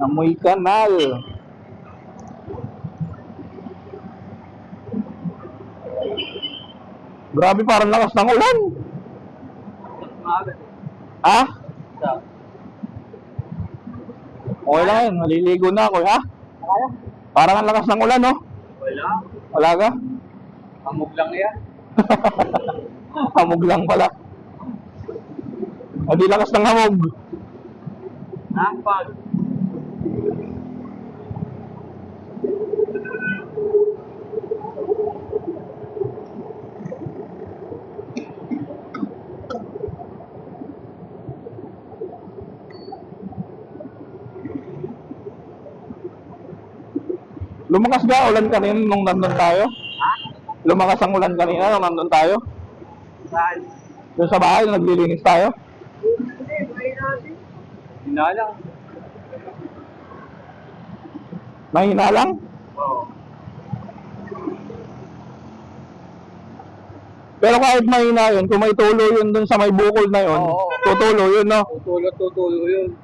Amoy kanal. Grabe, parang lakas ng ulan. Ha? Okay lang yun, maliligo na ako, ha? Parang ang lakas ng ulan, no? Wala. Wala ka? Amog lang yan. Hamog lang pala. Hindi lakas ng hamog. Napag. Lumakas ba ulan kanina nung nandun tayo? Ha? Lumakas ang ulan kanina nung nandun tayo? Saan? Doon sa bahay, naglilinis tayo? Hindi, may natin. Hinalang. Mahina lang? Oo. Pero kahit mahina yun, kung may tulo yun dun sa may bukol na yun, Oo. tutulo yun, no? Tutulo yun.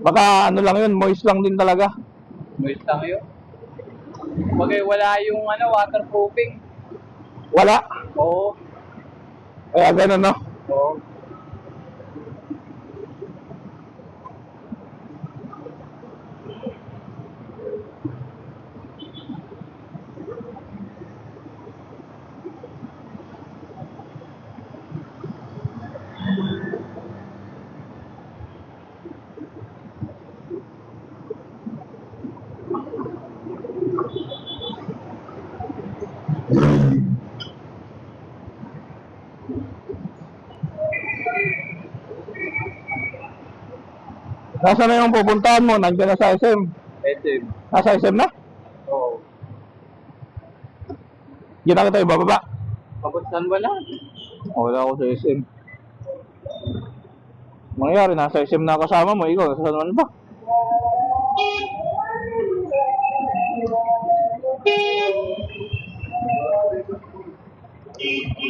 Baka ano lang yun, moist lang din talaga. Moist lang yun. Bagay wala yung waterproofing. Wala. Oo. Kaya ganun, no? Oo. Nasaan na yung pupuntahan mo? Nandiyan na sa SM. SM. Nasa SM na? Oo. Hindi na kita ibababa. Kapustahan wala. Wala ako sa SM. Mangyari, nasa SM na kasama mo. Ikaw, saan man ba?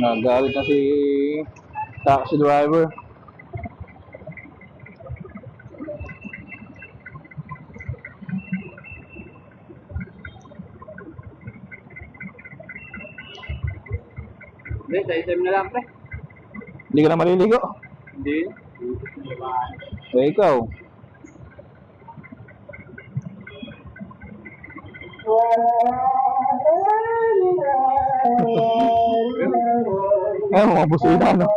Nagalit na si taxi driver. Hindi, sa SM na lang, pre. Hindi ka na maliligo. Hindi. Eh, ikaw. Eh, mga busina, no?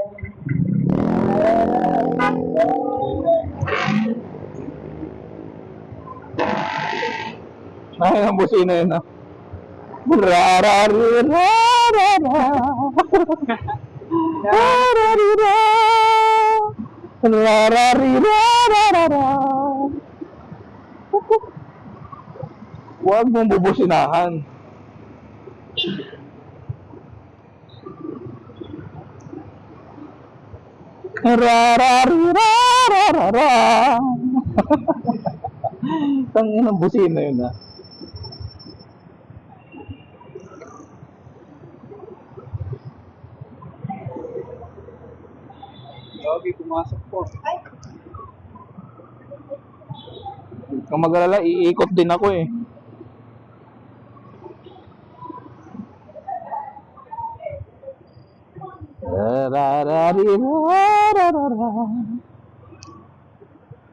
Ay, ang busina yun, no? Rararira. Huwag mong bubusinahan. Tangin ang busina yun, ha? Lagi pumasok po. Kung mag-alala, iikot din ako, eh.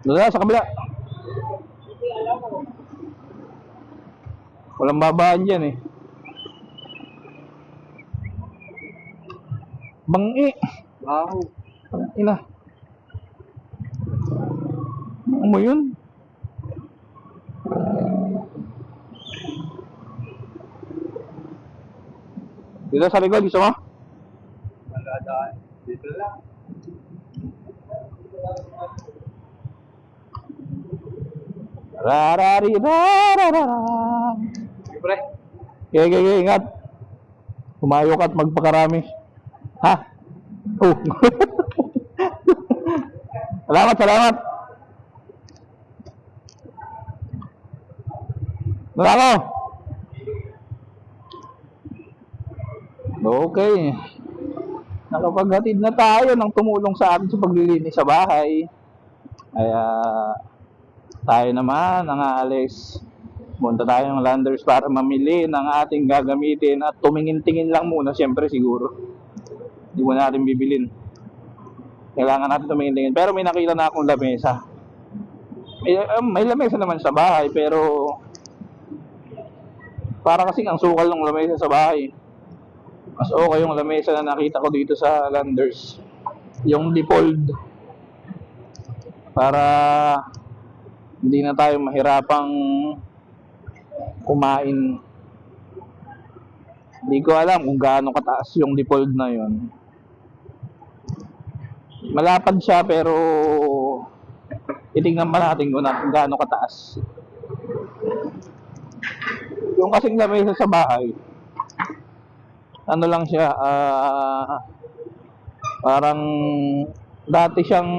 Doon sa kabila. Walang babaan dyan, eh. Bangi. Baho. Ina. Ano mo yun? Dito sa likod, gusto mo? Wala daan. Dito lang. Pre. Kaya, ingat. Kumayo ka at magpakarami. Ha? Oh. Salamat. Nalako. Okay. Nakapaghatid na tayo ng tumulong sa atin sa paglilinis sa bahay. Kaya Tayo naman ang aalis. Punta tayo ng Landers para mamili ng ating gagamitin at tumingin-tingin lang muna, siyempre siguro. Hindi mo natin bibilin. Kailangan natin tumingin-tingin. Pero may nakita na akong lamesa. May lamesa naman sa bahay, pero para kasing ang sukal ng lamesa sa bahay. Mas okay yung lamesa na nakita ko dito sa Landers. Yung default. Para hindi na tayo mahirapang kumain. Hindi ko alam kung gaano kataas yung default na yon. Malapad siya pero titingnan pa natin kung gaano kataas. Yung kasing lamesa sa bahay, ano lang siya, parang dati siyang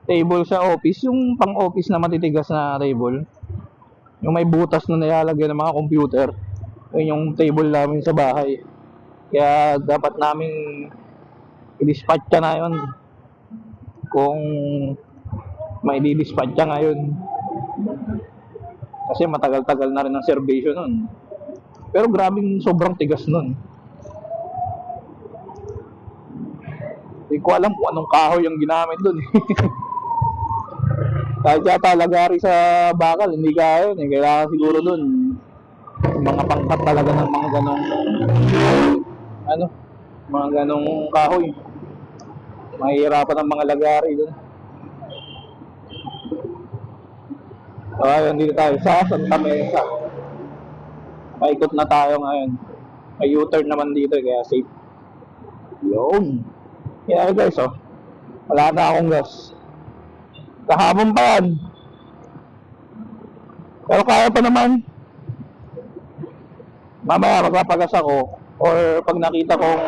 table sa office, yung pang office na matitigas na table, yung may butas na nilalagyan ng mga computer. Yun yung table namin sa bahay, kaya dapat namin i-dispatch na yun kung may di-dispatch ngayon, kasi matagal-tagal na rin ang servisyo nun. Pero grabing sobrang tigas nun. Hindi ko alam kung anong kahoy yung ginamit dun. Kahit yata lagari sa bakal, hindi kaya yun. Kailangan siguro dun mga pangkat talaga ng mga ganong mga ganong kahoy. Mahihirapan ang mga lagari dun. So ayun, dito tayo sa Santa Mesa. Paikot na tayo ngayon. May U-turn naman dito, kaya safe. Yun. Kaya guys, wala na akong gas. Kahapon pa yan. Pero kaya pa naman. Mamaya magpapagas ako, or pag nakita kong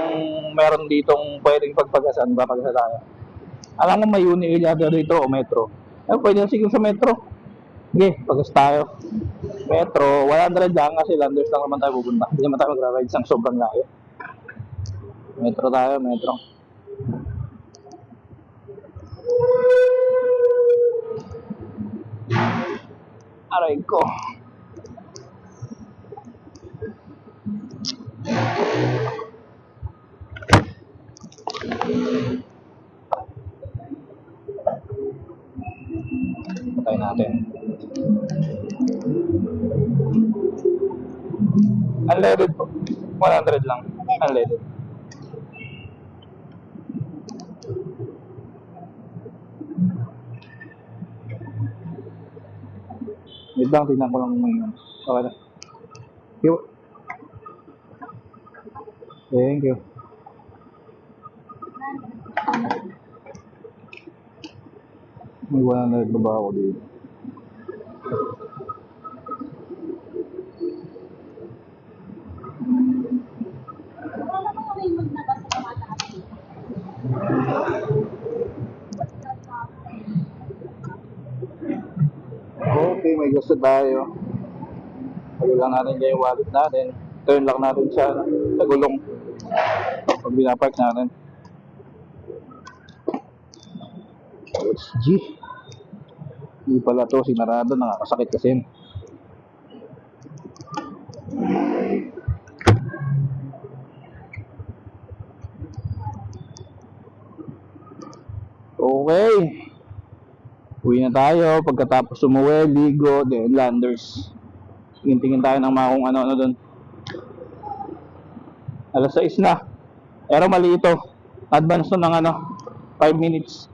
meron ditong pwedeng pagpagasan, papagasa tayo. Alam mo may Uni-Eliada dito o Metro. Pwede na siguro sa Metro. Sige, pagas tayo. Metro, 100 lang kasi Landers lang naman tayo pupunta. Hindi naman tayo magra-ride sang sobrang layo. Metro tayo, Metro. Aray ko. Patay natin. Unleaded po. 100 lang. Unleaded. Wait lang, tignan ko lang ngayon. Okay na. Thank you. May 100 na ba ako dito? Okay, may gusto tayo. Pagod lang natin dyan yung wallet natin. Turn lock natin sa gulong pag binapark natin. Let's G. Hindi pala to sinarado, nakakasakit kasi. Okay. Uwi na tayo. Pagkatapos umuwi, ligo, then Landers. Tingin tayo ng mga kung ano-ano doon. Alas 6 na. Pero mali ito. Advance to ng 5 minutes.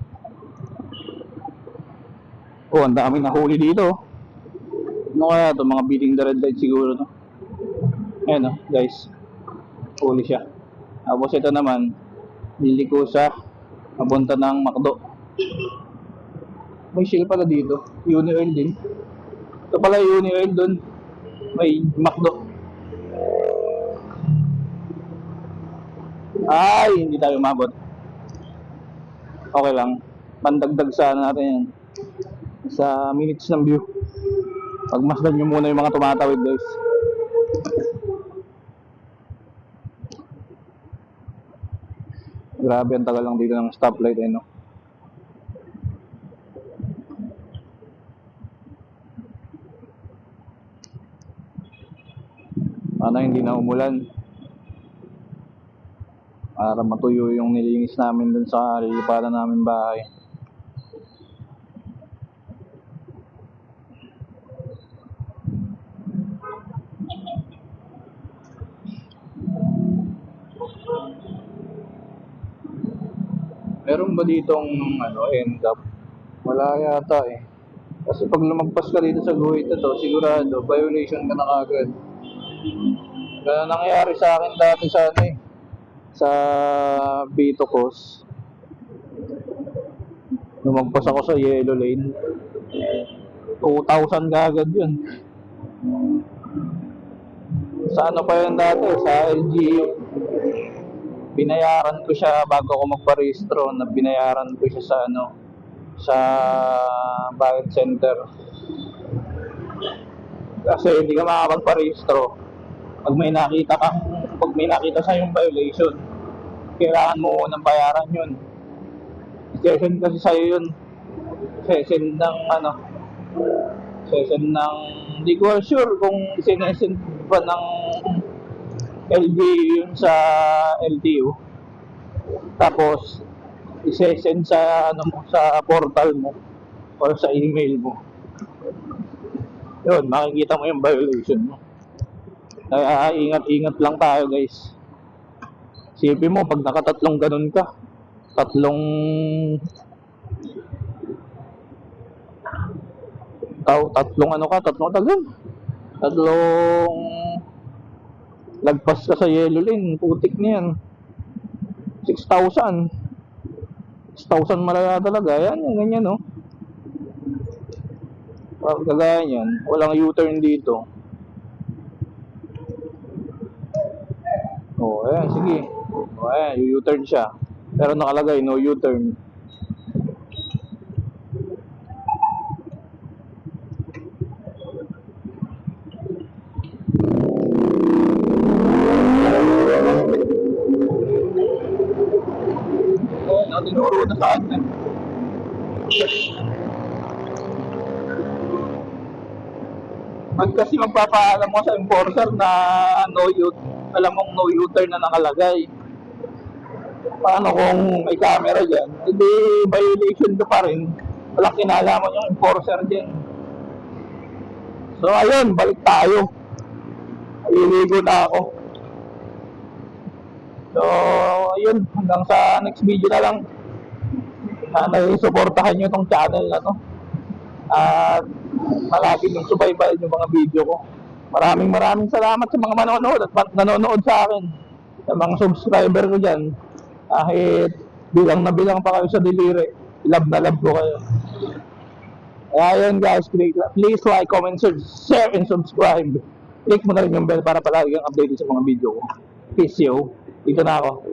Oh, ang dami nahuli dito. Ano kaya ito? Mga beating the red light siguro, no? Ayan, guys. Huli siya. Tapos ito naman, liliko sa papunta ng McDo. May shell pala dito. Uni-oil din. Ito pala uni-oil doon. May McDo. Ay, hindi tayo umabot. Okay lang. Pandagdag sa natin yan. Sa minutes ng view. Pagmasdan nyo muna yung mga tumatawid, guys. Grabe, ang tagal lang dito ng stoplight, no? hindi na umulan. Para matuyo yung nilinis namin dun sa lilipatan namin bahay. Meron ba ditong end up? Wala yata eh. Kasi pag lumagpas ka dito sa guhit na to, sigurado, violation ka na kagad. Kaya nangyayari sa akin dati sa sa Vitocos. Lumagpas ako sa yellow lane. 2,000 kagad yun. Sa pa yun dati? Sa LGU. Binayaran ko siya bago ako magparehistro. Binayaran ko siya sa sa bayad center. Kasi hindi ka makakapagparehistro pag may nakita sa yung violation. Kailangan mo unang bayaran yun. Session kasi sa'yo yun. Session ng hindi ko sure kung sinesend pa ng LGU yun sa LTO. Tapos i-send sa sa portal mo or sa email mo. Yun, makikita mo yung violation mo. Kaya ingat-ingat lang tayo, guys. Isipin mo pag nakatatlong ganun ka, tatlong lagpas ka sa yellow lane, putik niyan. 6,000 malala talaga. Yan, ganyan, no? Pag kagaya niyan, walang U-turn dito. Ayan, sige. Ayan, U-turn siya. Pero nakalagay, no U-turn. Tinuro na sa atin. Pag kasi magpapaalam mo sa enforcer na alam mong no U-turn na nakalagay, paano kung may camera dyan? Hindi, violation ka pa rin. Walang kinalaman yung enforcer dyan. So ayun, balik tayo. Ililigo na ako. So ayun, hanggang sa next video na lang. Sana i-supportahan nyo itong channel na to. At malagi yung subaybayan yung mga video ko. Maraming salamat sa mga manonood at nanonood sa akin. Sa mga subscriber ko dyan. Kahit bilang na bilang pa kayo sa diliri, love na love ko kayo. Kaya yun guys, please like, comment, share, and subscribe. Click mo na rin yung bell para palagi kang updated sa mga video ko. Peace yo. Dito na ako.